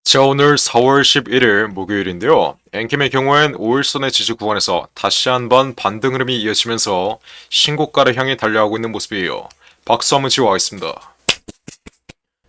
자, 오늘 4월 11일 목요일인데요. 엔캠의 경우엔 5일선의 지지 구간에서 다시 한번 반등 흐름이 이어지면서 신고가를 향해 달려가고 있는 모습이에요. 박수 한번 치고 가겠습니다.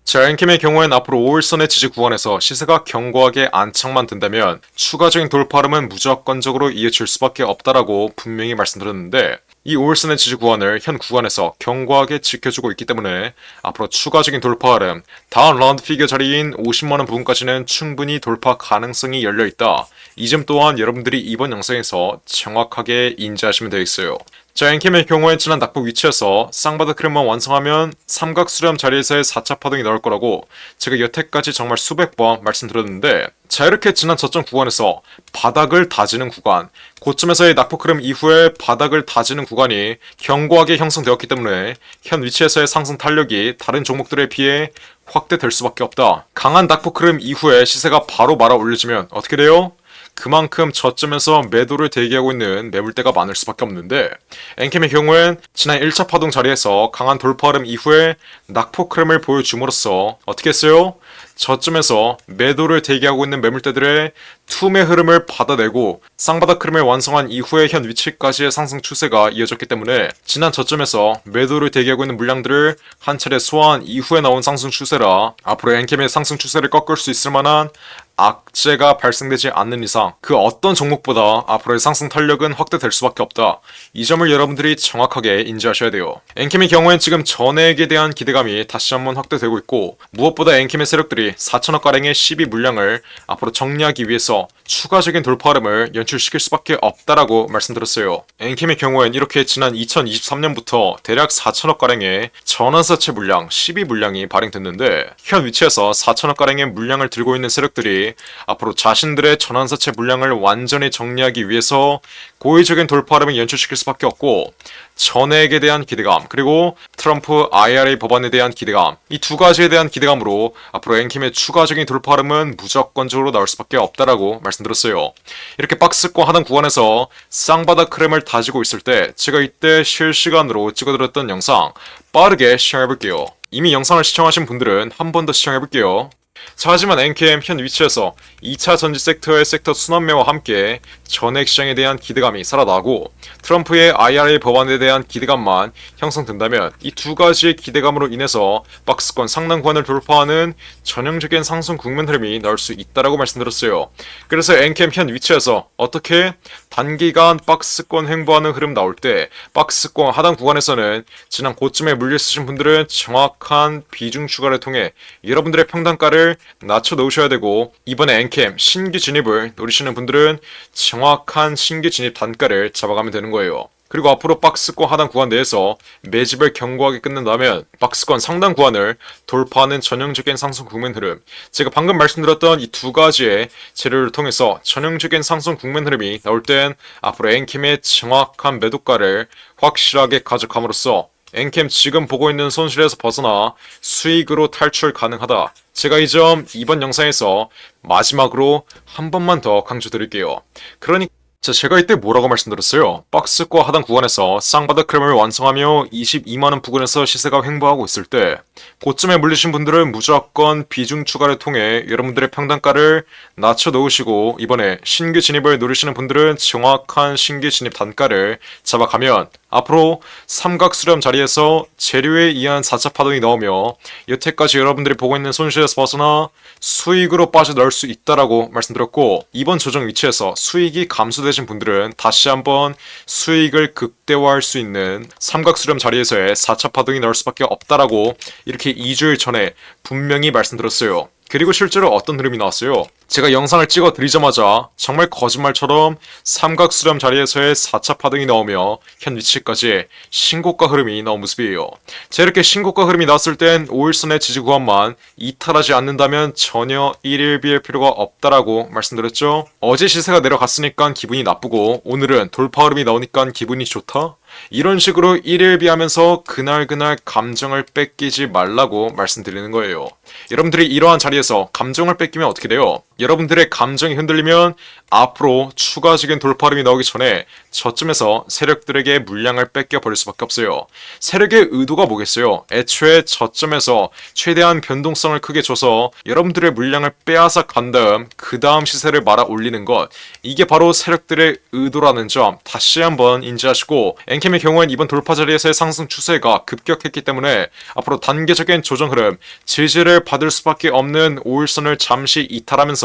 자, 엔캠의 경우엔 앞으로 5일선의 지지 구간에서 시세가 견고하게 안착만 된다면 추가적인 돌파 흐름은 무조건적으로 이어질 수밖에 없다라고 분명히 말씀드렸는데, 이 5일선의 지지 구간을 현 구간에서 견고하게 지켜주고 있기 때문에 앞으로 추가적인 돌파 흐름, 다음 라운드 피겨 자리인 50만원 부분까지는 충분히 돌파 가능성이 열려있다. 이 점 또한 여러분들이 이번 영상에서 정확하게 인지하시면 되겠어요. 자, 엔캠의 경우엔 지난 낙폭 위치에서 쌍바닥 흐름만 완성하면 삼각 수렴 자리에서의 4차 파동이 나올 거라고 제가 여태까지 정말 수백 번 말씀드렸는데, 자, 이렇게 지난 저점 구간에서 바닥을 다지는 구간, 고점에서의 낙폭 흐름 이후에 바닥을 다지는 구간이 견고하게 형성되었기 때문에 현 위치에서의 상승 탄력이 다른 종목들에 비해 확대될 수밖에 없다. 강한 낙폭 흐름 이후에 시세가 바로 말아 올려지면 어떻게 돼요? 그만큼 저점에서 매도를 대기하고 있는 매물대가 많을 수밖에 없는데, 엔캠의 경우엔 지난 1차 파동 자리에서 강한 돌파 흐름 이후에 낙폭 흐름을 보여줌으로써 어떻게 했어요? 저점에서 매도를 대기하고 있는 매물대들의 투매 흐름을 받아내고 쌍바닥 흐름을 완성한 이후에 현 위치까지의 상승 추세가 이어졌기 때문에 지난 저점에서 매도를 대기하고 있는 물량들을 한 차례 소화한 이후에 나온 상승 추세라 앞으로 엔캠의 상승 추세를 꺾을 수 있을 만한 악재가 발생되지 않는 이상 그 어떤 종목보다 앞으로의 상승 탄력은 확대될 수밖에 없다. 이 점을 여러분들이 정확하게 인지하셔야 돼요. 엔캠의 경우엔 지금 전액에 대한 기대감이 다시 한번 확대되고 있고, 무엇보다 엔캠의 세력들이 4천억가량의 12 물량을 앞으로 정리하기 위해서 추가적인 돌파 흐름을 연출시킬 수밖에 없다라고 말씀드렸어요. 엔캠의 경우엔 이렇게 지난 2023년부터 대략 4천억가량의 전환사채 물량 12 물량이 발행됐는데, 현 위치에서 4천억가량의 물량을 들고 있는 세력들이 앞으로 자신들의 전환사채 물량을 완전히 정리하기 위해서 고의적인 돌파 흐름을 연출시킬 수밖에 없고, 전액에 대한 기대감, 그리고 트럼프 IRA 법안에 대한 기대감, 이 두 가지에 대한 기대감으로 앞으로 엔캠의 추가적인 돌파 흐름은 무조건적으로 나올 수밖에 없다라고 말씀드렸어요. 이렇게 박스권 하단 구간에서 쌍바닥 흐름을 다지고 있을 때 제가 이때 실시간으로 찍어드렸던 영상 빠르게 시청해볼게요. 이미 영상을 시청하신 분들은 한 번 더 시청해볼게요. 자, 하지만 엔캠 현 위치에서 2차 전지 섹터의 섹터 순환매와 함께 전액 시장에 대한 기대감이 살아나고 트럼프의 IRA 법안에 대한 기대감만 형성된다면 이 두 가지의 기대감으로 인해서 박스권 상단 구간을 돌파하는 전형적인 상승 국면 흐름이 나올 수 있다라고 말씀드렸어요. 그래서 엔캠 현 위치에서 어떻게 단기간 박스권 횡보하는 흐름 나올 때 박스권 하단 구간에서는 지난 고점에 물려있으신 분들은 정확한 비중 추가를 통해 여러분들의 평단가를 낮춰 놓으셔야 되고, 이번에 엔캠 신규 진입을 노리시는 분들은 정확한 신규 진입 단가를 잡아가면 되는 거예요. 그리고 앞으로 박스권 하단 구간 내에서 매집을 견고하게 끝낸다면 박스권 상단 구간을 돌파하는 전형적인 상승 국면 흐름, 제가 방금 말씀드렸던 이 두 가지의 재료를 통해서 전형적인 상승 국면 흐름이 나올 땐 앞으로 엔캠의 정확한 매도가를 확실하게 가져감으로써 엔캠 지금 보고 있는 손실에서 벗어나 수익으로 탈출 가능하다. 제가 이 점 이번 영상에서 마지막으로 한 번만 더 강조드릴게요. 그러니까 제가 이때 뭐라고 말씀드렸어요? 박스권 하단 구간에서 쌍바닥 흐름을 완성하며 22만원 부근에서 시세가 횡보하고 있을 때 고점에 물리신 분들은 무조건 비중 추가를 통해 여러분들의 평단가를 낮춰 놓으시고, 이번에 신규 진입을 노리시는 분들은 정확한 신규 진입 단가를 잡아가면 앞으로 삼각 수렴 자리에서 재료에 의한 4차 파동이 나오며 여태까지 여러분들이 보고 있는 손실에서 벗어나 수익으로 빠져나올 수 있다라고 말씀드렸고, 이번 조정 위치에서 수익이 감소되신 분들은 다시 한번 수익을 극대화할 수 있는 삼각 수렴 자리에서의 4차 파동이 나올 수밖에 없다라고 이렇게 2주일 전에 분명히 말씀드렸어요. 그리고 실제로 어떤 흐름이 나왔어요? 제가 영상을 찍어 드리자마자 정말 거짓말처럼 삼각 수렴 자리에서의 4차 파동이 나오며 현 위치까지 신고가 흐름이 나온 모습이에요. 제가 이렇게 신고가 흐름이 나왔을 땐 5일선의 지지 구간만 이탈하지 않는다면 전혀 일일비할 필요가 없다라고 말씀드렸죠. 어제 시세가 내려갔으니까 기분이 나쁘고 오늘은 돌파 흐름이 나오니까 기분이 좋다? 이런 식으로 일일비하면서 그날 감정을 뺏기지 말라고 말씀드리는 거예요. 여러분들이 이러한 자리에서 감정을 뺏기면 어떻게 돼요? 여러분들의 감정이 흔들리면 앞으로 추가적인 돌파름이 나오기 전에 저점에서 세력들에게 물량을 뺏겨버릴 수밖에 없어요. 세력의 의도가 뭐겠어요? 애초에 저점에서 최대한 변동성을 크게 줘서 여러분들의 물량을 빼앗아 간 다음 그 다음 시세를 말아 올리는 것, 이게 바로 세력들의 의도라는 점 다시 한번 인지하시고, 엔캠의 경우엔 이번 돌파 자리에서의 상승 추세가 급격했기 때문에 앞으로 단계적인 조정 흐름, 지지를 받을 수밖에 없는 5일선을 잠시 이탈하면서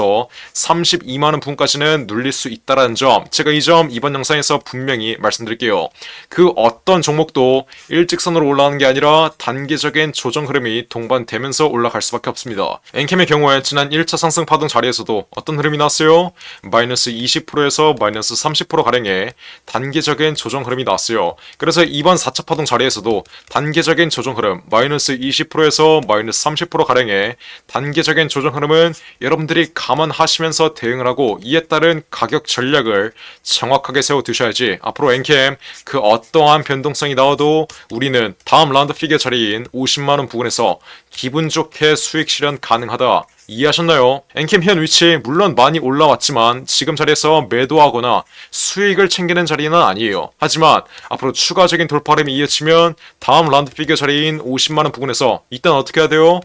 32만원 부분까지는 눌릴 수 있다는 점, 제가 이 점 이번 영상에서 분명히 말씀드릴게요. 그 어떤 종목도 일직선으로 올라가는 게 아니라 단계적인 조정 흐름이 동반되면서 올라갈 수밖에 없습니다. 엔캠의 경우에 지난 1차 상승 파동 자리에서도 어떤 흐름이 나왔어요? 마이너스 20%에서 마이너스 30%가량의 단계적인 조정 흐름이 나왔어요. 그래서 이번 4차 파동 자리에서도 단계적인 조정 흐름, 마이너스 20%에서 마이너스 30%가량의 단계적인 조정 흐름은 여러분들이 감안하시면서 대응을 하고 이에 따른 가격 전략을 정확하게 세워두셔야지 앞으로 엔캠 그 어떠한 변동성이 나와도 우리는 다음 라운드 피겨 자리인 50만원 부근에서 기분 좋게 수익 실현 가능하다. 이해하셨나요? 엔캠 현 위치 물론 많이 올라왔지만 지금 자리에서 매도하거나 수익을 챙기는 자리는 아니에요. 하지만 앞으로 추가적인 돌파름이 이어지면 다음 라운드 피겨 자리인 50만원 부근에서 이땐 어떻게 해야 돼요?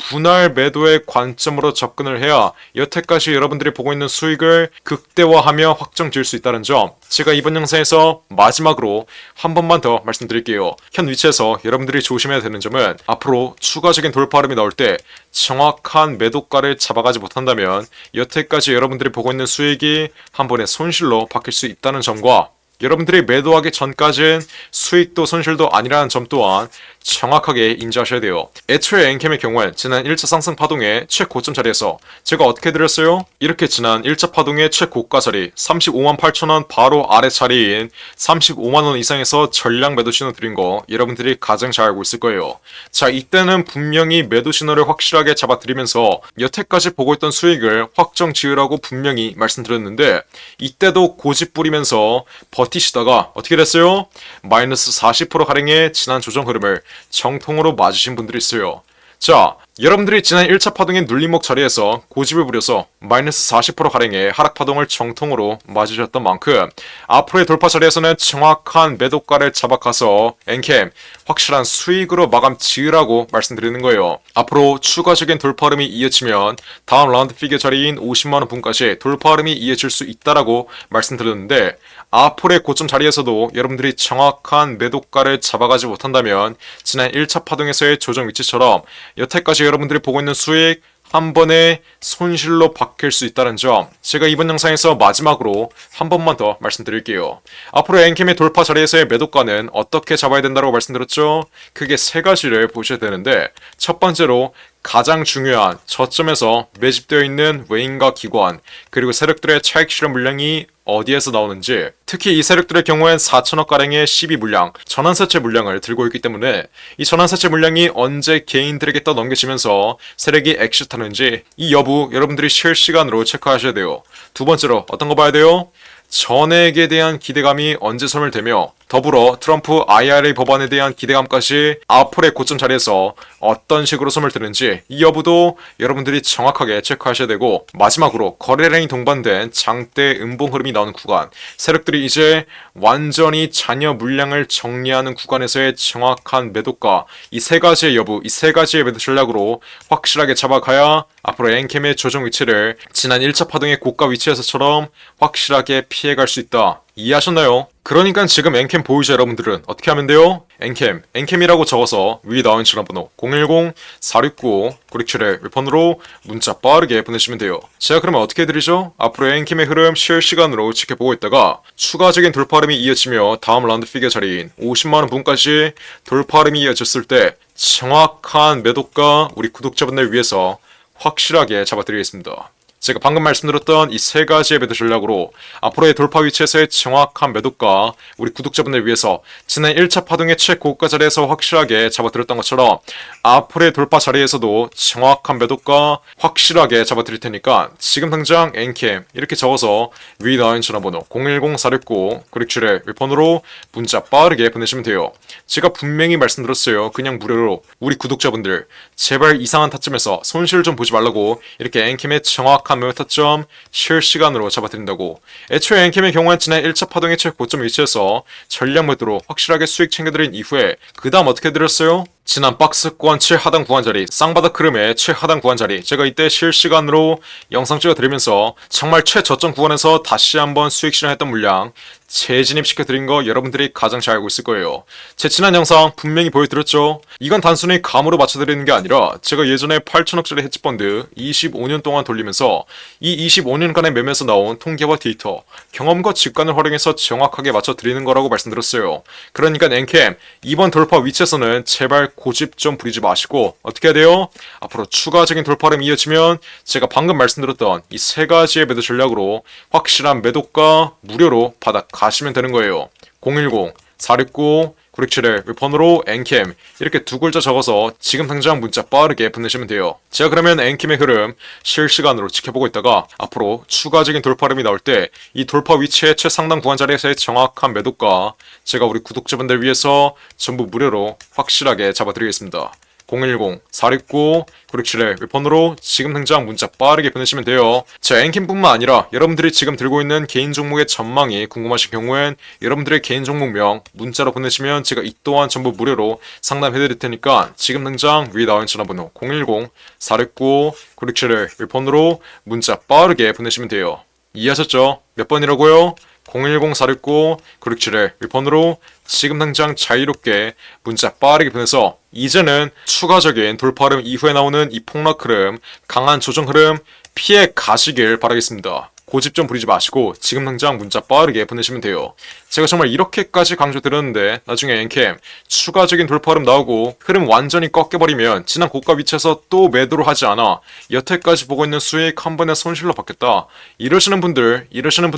분할 매도의 관점으로 접근을 해야 여태까지 여러분들이 보고 있는 수익을 극대화하며 확정 지을 수 있다는 점, 제가 이번 영상에서 마지막으로 한 번만 더 말씀드릴게요. 현 위치에서 여러분들이 조심해야 되는 점은 앞으로 추가적인 돌파름이 나올 때 정확한 매도가를 잡아가지 못한다면 여태까지 여러분들이 보고 있는 수익이 한 번에 손실로 바뀔 수 있다는 점과, 여러분들이 매도하기 전까지는 수익도 손실도 아니라는 점 또한 정확하게 인지하셔야 돼요. 애초에 엔캠의 경우엔 지난 1차 상승 파동의 최고점 자리에서 제가 어떻게 드렸어요? 이렇게 지난 1차 파동의 최고가 자리 35만 8천원 바로 아래 자리인 35만원 이상에서 전량 매도 신호 드린 거 여러분들이 가장 잘 알고 있을 거예요. 자, 이때는 분명히 매도 신호를 확실하게 잡아드리면서 여태까지 보고 있던 수익을 확정 지으라고 분명히 말씀드렸는데, 이때도 고집 부리면서 버티시다가 어떻게 됐어요? 마이너스 40%가량의 지난 조정 흐름을 정통으로 맞으신 분들이 있어요. 자, 여러분들이 지난 1차 파동의 눌림목 자리에서 고집을 부려서 마이너스 40%가량의 하락 파동을 정통으로 맞으셨던 만큼 앞으로의 돌파 자리에서는 정확한 매도가를 잡아가서 엔캠 확실한 수익으로 마감 지으라고 말씀드리는 거예요. 앞으로 추가적인 돌파 흐름이 이어지면 다음 라운드 피겨 자리인 50만원 분까지 돌파 흐름이 이어질 수 있다라고 말씀드렸는데, 앞으로의 고점 자리에서도 여러분들이 정확한 매도가를 잡아가지 못한다면 지난 1차 파동에서의 조정 위치처럼 여태까지 여러분들이 보고 있는 수익 한 번에 손실로 바뀔 수 있다는 점, 제가 이번 영상에서 마지막으로 한 번만 더 말씀드릴게요. 앞으로 엔캠의 돌파 자리에서의 매도가는 어떻게 잡아야 된다고 말씀드렸죠? 크게 세 가지를 보셔야 되는데, 첫 번째로 가장 중요한 저점에서 매집되어 있는 외인과 기관, 그리고 세력들의 차익 실현 물량이 어디에서 나오는지, 특히 이 세력들의 경우엔 4천억가량의 12물량, 전환사채 물량을 들고 있기 때문에 이 전환사채 물량이 언제 개인들에게 떠넘겨지면서 세력이 엑시트하는지 이 여부 여러분들이 실시간으로 체크하셔야 돼요. 두 번째로 어떤 거 봐야 돼요? 전액에 대한 기대감이 언제 소멸되며 더불어 트럼프 IRA 법안에 대한 기대감까지 앞으로의 고점 자리에서 어떤 식으로 소멸되는지 이 여부도 여러분들이 정확하게 체크하셔야 되고, 마지막으로 거래량이 동반된 장대 음봉 흐름이 나오는 구간, 세력들이 이제 완전히 잔여 물량을 정리하는 구간에서의 정확한 매도가, 이 세 가지의 여부, 이 세 가지의 매도 전략으로 확실하게 잡아가야 앞으로 엔캠의 조정 위치를 지난 1차 파동의 고가 위치에서처럼 확실하게 피해갈 수 있다. 이해하셨나요? 그러니까 지금 엔캠 보유자 여러분들은 어떻게 하면 돼요? 엔캠이라고 적어서 위에 나온 전화번호 010-4695-9671 폰으로 문자 빠르게 보내시면 돼요. 제가 그러면 어떻게 해드리죠? 앞으로 엔캠의 흐름 실시간으로 지켜보고 있다가 추가적인 돌파 흐름이 이어지며 다음 라운드 피겨 자리인 50만원 분까지 돌파 흐름이 이어졌을 때 정확한 매도가 우리 구독자분들 위해서 확실하게 잡아드리겠습니다. 제가 방금 말씀드렸던 이 세 가지의 매도 전략으로 앞으로의 돌파 위치에서의 정확한 매도가 우리 구독자분들 위해서 지난 1차 파동의 최고가 자리에서 확실하게 잡아드렸던 것처럼 앞으로의 돌파 자리에서도 정확한 매도가 확실하게 잡아드릴 테니까 지금 당장 엔캠 이렇게 적어서 위 나와 있는 전화번호 010-469-9671 윗번호로 문자 빠르게 보내시면 돼요. 제가 분명히 말씀드렸어요. 그냥 무료로 우리 구독자분들 제발 이상한 타점에서 손실 좀 보지 말라고 이렇게 엔캠의 정확한 매매 타점 실시간으로 잡아드린다고. 애초에 엔캠의 경우엔 지난 1차 파동의 최고점 위치에서 전략 매도로 확실하게 수익 챙겨드린 이후에 그 다음 어떻게 드렸어요? 지난 박스권 최하단 구간 자리, 쌍바닥 흐름의 최하단 구간 자리 제가 이때 실시간으로 영상 찍어드리면서 정말 최저점 구간에서 다시 한번 수익 실현했던 물량 재진입시켜드린 거 여러분들이 가장 잘 알고 있을 거예요. 제 지난 영상 분명히 보여드렸죠? 이건 단순히 감으로 맞춰드리는 게 아니라 제가 예전에 8천억짜리 헤지펀드 25년 동안 돌리면서 이 25년간의 매매에서 나온 통계와 데이터, 경험과 직관을 활용해서 정확하게 맞춰드리는 거라고 말씀드렸어요. 그러니까 엔캠 이번 돌파 위치에서는 제발 고집 좀 부리지 마시고 어떻게 해야 돼요? 앞으로 추가적인 돌파름이 이어지면 제가 방금 말씀드렸던 이 세 가지의 매도 전략으로 확실한 매도가 무료로 받아 가시면 되는 거예요. 010-469-9671 윗번호로 엔캠 이렇게 두 글자 적어서 지금 당장 문자 빠르게 보내시면 돼요. 제가 그러면 엔캠의 흐름 실시간으로 지켜보고 있다가 앞으로 추가적인 돌파름이 나올 때 이 돌파 위치의 최상단 구간 자리에서의 정확한 매도가 제가 우리 구독자분들 위해서 전부 무료로 확실하게 잡아드리겠습니다. 010-469-9671 윗번호로 지금 당장 문자 빠르게 보내시면 돼요. 자, 엔캠뿐만 아니라 여러분들이 지금 들고 있는 개인 종목의 전망이 궁금하신 경우엔 여러분들의 개인 종목명 문자로 보내시면 제가 이 또한 전부 무료로 상담해드릴 테니까 지금 당장 위에 나와 있는 전화번호 010-469-9671 윗번호로 문자 빠르게 보내시면 돼요. 이해하셨죠? 몇 번이라고요? 010-469-9671 윗번호로 지금 당장 자유롭게 문자 빠르게 보내서 이제는 추가적인 돌파 흐름 이후에 나오는 이 폭락 흐름, 강한 조정 흐름 피해 가시길 바라겠습니다. 고집 좀 부리지 마시고 지금 당장 문자 빠르게 보내시면 돼요. 제가 정말 이렇게까지 강조드렸는데 나중에 엔캠 추가적인 돌파 흐름 나오고 흐름 완전히 꺾여버리면 지난 고가 위치에서 또 매도를 하지 않아 여태까지 보고 있는 수익 한 번에 손실로 바뀌었다. 이러시는 분들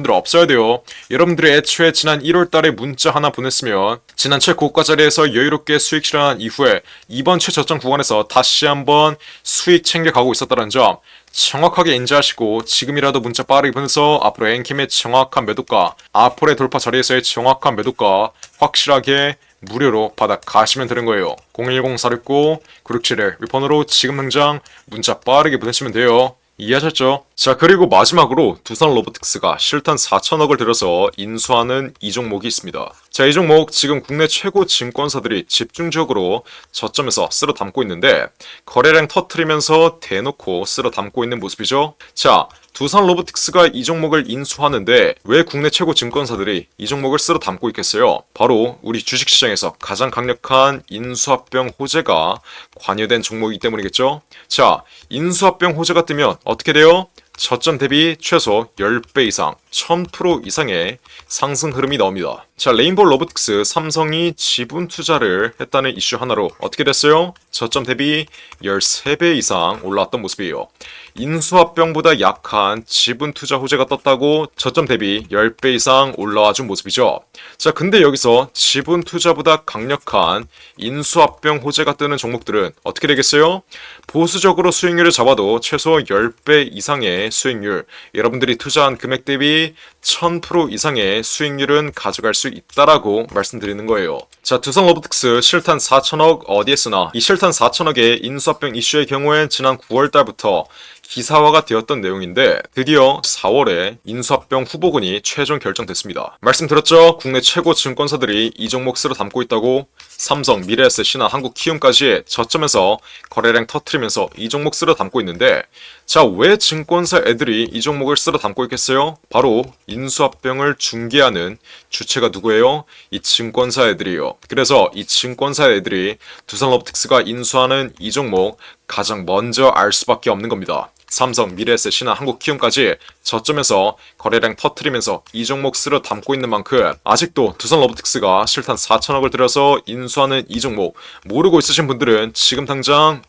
없어야 돼요. 여러분들이 애초에 지난 1월달에 문자 하나 보냈으면 지난 최고가 자리에서 여유롭게 수익 실현한 이후에 이번 최저점 구간에서 다시 한번 수익 챙겨가고 있었다는 점 정확하게 인지하시고 지금이라도 문자 빠르게 보내서 앞으로 엔캠의 정확한 매도가 앞으로의 돌파 자리에서의 정확한 매도가 확실하게 무료로 받아 가시면 되는 거예요. 010-469-9671 윗번호로 지금 당장 문자 빠르게 보내시면 돼요. 이해하셨죠? 자, 그리고 마지막으로 두산 로보틱스가 실탄 4천억을 들여서 인수하는 이 종목이 있습니다. 자, 이 종목 지금 국내 최고 증권사들이 집중적으로 저점에서 쓸어 담고 있는데 거래량 터트리면서 대놓고 쓸어 담고 있는 모습이죠. 자, 두산 로보틱스가 이 종목을 인수하는데 왜 국내 최고 증권사들이 이 종목을 쓸어 담고 있겠어요? 바로 우리 주식시장에서 가장 강력한 인수합병 호재가 관여된 종목이기 때문이겠죠? 자, 인수합병 호재가 뜨면 어떻게 돼요? 저점 대비 최소 10배 이상, 1000% 이상의 상승 흐름이 나옵니다. 자, 레인보우 로보틱스, 삼성이 지분 투자를 했다는 이슈 하나로 어떻게 됐어요? 저점 대비 13배 이상 올라왔던 모습이에요. 인수합병보다 약한 지분 투자 호재가 떴다고 저점 대비 10배 이상 올라와 준 모습이죠. 자, 근데 여기서 지분 투자보다 강력한 인수합병 호재가 뜨는 종목들은 어떻게 되겠어요? 보수적으로 수익률을 잡아도 최소 10배 이상의 수익률, 여러분들이 투자한 금액 대비 1000% 이상의 수익률은 가져갈 수 있다라고 말씀드리는 거예요. 자, 두산 로보틱스 실탄 4천억 어디에 쓰나? 이 실탄 4천억의 인수합병 이슈의 경우엔 지난 9월달부터 기사화가 되었던 내용인데 드디어 4월에 인수합병 후보군이 최종 결정됐습니다. 말씀드렸죠? 국내 최고 증권사들이 이 종목 쓸어 담고 있다고. 삼성, 미래에셋, 신한, 한국키움까지 저점에서 거래량 터트리면서 이 종목 쓸어 담고 있는데 자, 왜 증권사 애들이 이 종목을 쓸어 담고 있겠어요? 바로 인수합병을 중개하는 주체가 누구예요? 이 증권사 애들이에요. 그래서 이 증권사 애들이 두산 로보틱스가 인수하는 이 종목 가장 먼저 알 수밖에 없는 겁니다. 삼성, 미래에셋이나 한국키움까지 저점에서 거래량 터트리면서 이 종목 쓸어 담고 있는 만큼 아직도 두산 로보틱스가 실탄 4천억을 들여서 인수하는 이 종목 모르고 있으신 분들은 지금 당장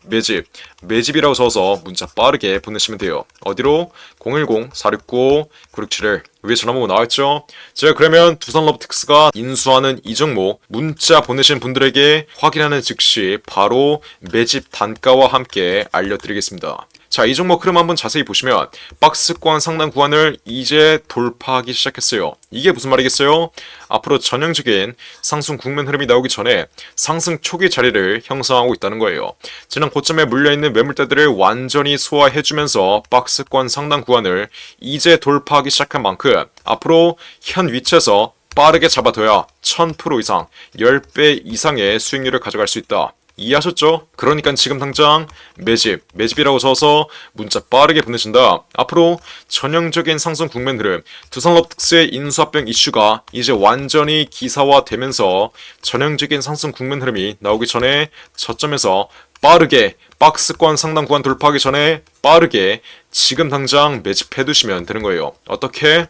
매집이라고 적어서 문자 빠르게 보내시면 돼요. 어디로? 010-469-9671 위에 전화번호 나와있죠? 제가 그러면 두산 로보틱스가 인수하는 이 종목 문자 보내신 분들에게 확인하는 즉시 바로 매집 단가와 함께 알려드리겠습니다. 자, 이 종목 흐름 한번 자세히 보시면 박스권 상단 구간을 이제 돌파하기 시작했어요. 이게 무슨 말이겠어요? 앞으로 전형적인 상승 국면 흐름이 나오기 전에 상승 초기 자리를 형성하고 있다는 거예요. 지난 고점에 물려있는 매물대들을 완전히 소화해주면서 박스권 상단 구간을 이제 돌파하기 시작한 만큼 앞으로 현 위치에서 빠르게 잡아둬야 1000% 이상, 10배 이상의 수익률을 가져갈 수 있다. 이해하셨죠? 그러니까 지금 당장 매집이라고 적어서 문자 빠르게 보내신다. 앞으로 전형적인 상승 국면 흐름, 두산 로보틱스의 인수합병 이슈가 이제 완전히 기사화되면서 전형적인 상승 국면 흐름이 나오기 전에 저점에서 빠르게 박스권 상단 구간 돌파하기 전에 빠르게 지금 당장 매집해두시면 되는 거예요. 어떻게?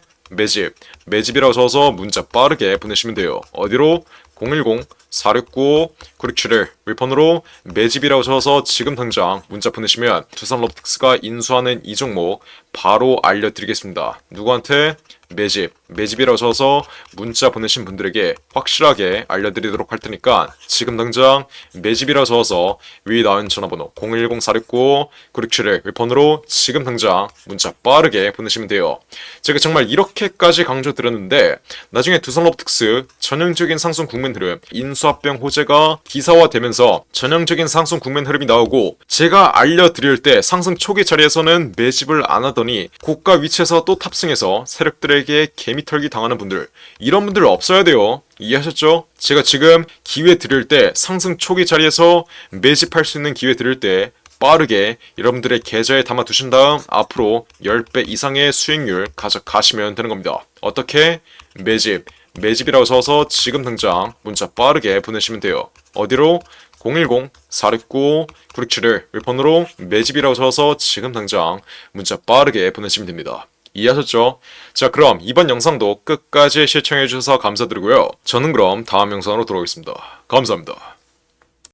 매집이라고 적어서 문자 빠르게 보내시면 돼요. 어디로? 010-469-9671 윌폰으로 매집이라고 적어서 지금 당장 문자 보내시면 두산 로보틱스가 인수하는 이 종목 바로 알려드리겠습니다. 누구한테? 매집이라고 적어서 문자 보내신 분들에게 확실하게 알려드리도록 할 테니까 지금 당장 매집이라고 적어서 위에 나온 전화번호 010-469-9671 윌폰으로 지금 당장 문자 빠르게 보내시면 돼요. 제가 정말 이렇게까지 강조드렸는데 나중에 두산 로보틱스 전형적인 상승 국면 흐름, 인수합병 호재가 기사화되면서 전형적인 상승 국면 흐름이 나오고 제가 알려드릴 때 상승 초기 자리에서는 매집을 안 하더니 고가 위치에서 또 탑승해서 세력들에게 개미털기 당하는 분들, 이런 분들 없어야 돼요. 이해하셨죠? 제가 지금 기회 드릴 때 상승 초기 자리에서 매집할 수 있는 기회 드릴 때 빠르게 여러분들의 계좌에 담아 두신 다음 앞으로 10배 이상의 수익률 가져가시면 되는 겁니다. 어떻게? 매집이라고 써서 지금 당장 문자 빠르게 보내시면 돼요. 어디로? 010-469-9671 윌폰으로 매집이라고 써서 지금 당장 문자 빠르게 보내시면 됩니다. 이해하셨죠? 자, 그럼 이번 영상도 끝까지 시청해주셔서 감사드리고요. 저는 그럼 다음 영상으로 돌아오겠습니다. 감사합니다.